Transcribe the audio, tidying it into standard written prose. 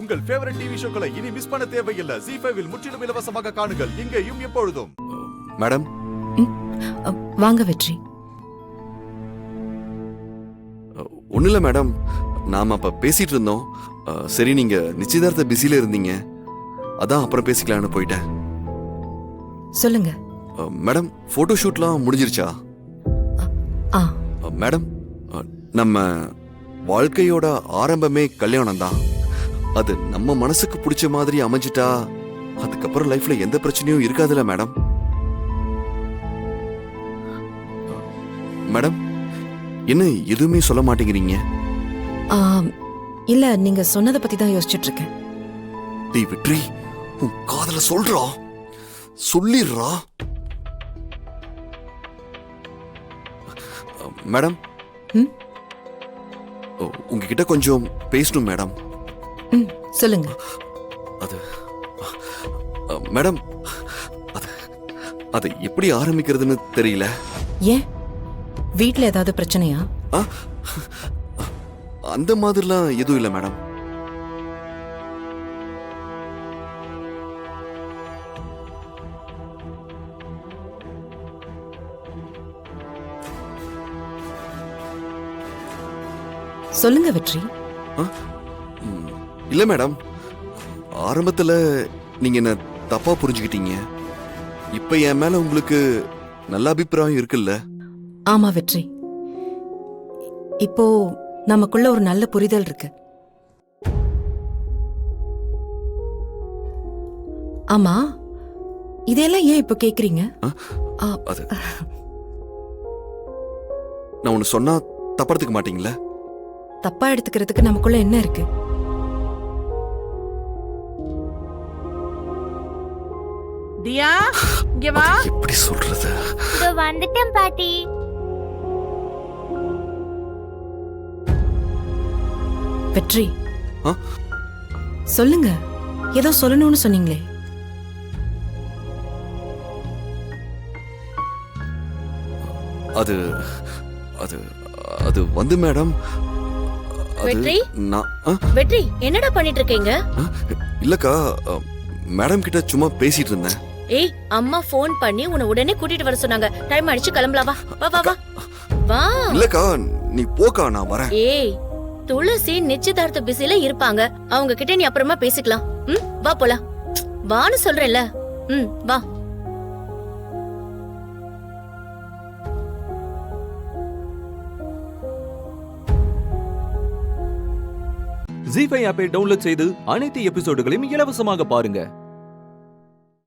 உங்கள் favourite TV ஷோக்களை இனி miss பண்ண தேவையில்லை. ஜீ5 இல் முற்றிலும் இலவசமாக காணுங்கள். இங்கேயும் எப்பொழுதும். மேடம் வாங்க வெற்றி. ஒன்றும் இல்லை மேடம், நாம் அப்போ பேசிட்டு இருந்தோம். சரி, நீங்க நிச்சயதார்த்த பிஸியில் இருந்தீங்க, அதான் அப்புறம் பேசிக்கலான்னு போயிட்டேன். சொல்லுங்க. மேடம், ஃபோட்டோ ஷூட்லாம் முடிஞ்சிருச்சா? மேடம், நம்ம வாழ்க்கையோட ஆரம்பமே கல்யாணம் தான். அது நம்ம மனசுக்கு பிடிச்ச மாதிரி அமைஞ்சிட்டா அதுக்கப்புறம் லைஃப்ல எந்த பிரச்சனையும் இருக்காதுல்ல மேடம்? மேடம், என்ன எதுவுமே சொல்ல மாட்டேங்கிறீங்க? இல்ல, நீங்க சொன்னதை பத்தி தான் யோசிச்சுட்டு இருக்கேன். டேய் வெற்றி, உன் காதல சொல்றா, சொல்லிடுறா. மேடம், உங்ககிட்ட கொஞ்சம் பேசணும் மேடம். சொல்லுங்க. அது மேடம், அது எப்படி ஆரம்பிக்கிறதுன்னு தெரியல. ஏன், வீட்ல ஏதாவது பிரச்சனையா? அந்த மாதிரிலாம் எதுவும் இல்லை மேடம். சொல்லுங்க வெற்றி. இல்ல மேடம், ஆரம்பத்துல நீங்க என்ன தப்பா புரிஞ்சுக்கிட்டீங்க. இப்ப என் மேல உங்களுக்கு நல்ல அபிப்பிராயம் இருக்குல்ல? ஆமா வெற்றி, இப்போ நமக்குள்ள ஒரு நல்ல புரிதல் இருக்கு. ஆமா, இதெல்லாம் ஏன் இப்ப கேக்குறீங்க? அது நான் ஒன்னு சொன்னா தப்பா எடுத்துக்க மாட்டீங்களா? தப்பா எடுத்துக்கிறதுக்கு நமக்குள்ள என்ன இருக்கு? தியா, இங்க வா. எப்படி சொல்றது? இதோ வந்துட்டேன் பாட்டி. வெற்றி, சொல்லுங்க, ஏதோ சொல்லணும்னு சொன்னீங்களே. அது அது அது வந்து மேடம், வெற்றி, நான் வெற்றி என்னடா பண்ணிட்டு இருக்கீங்க? இல்லக்கா, மேடம் கிட்ட சும்மா பேசிட்டு இருந்தேன். ஏய், அம்மா ஃபோன் பண்ணி உன்னை உடனே கூட்டிட்டு வர சொன்னாங்க. டைம் ஆயிடுச்சு, கிளம்பலாம். வா வா வா வா. இல்லக்கா, நீ போக்கா, நான் வரேன். ஏய், துளசி நிச்சயதார்த்த பிஸில இருப்பாங்க, அவங்க கிட்ட நீ அப்புறமா பேசிக்கலாம். வா போலாம். வான்னு சொல்றேன்ல. வா. ஜீ5 ஆப்பை டவுன்லோட் செய்து அனைத்து எபிசோடுகளையும் இலவசமாக பாருங்க.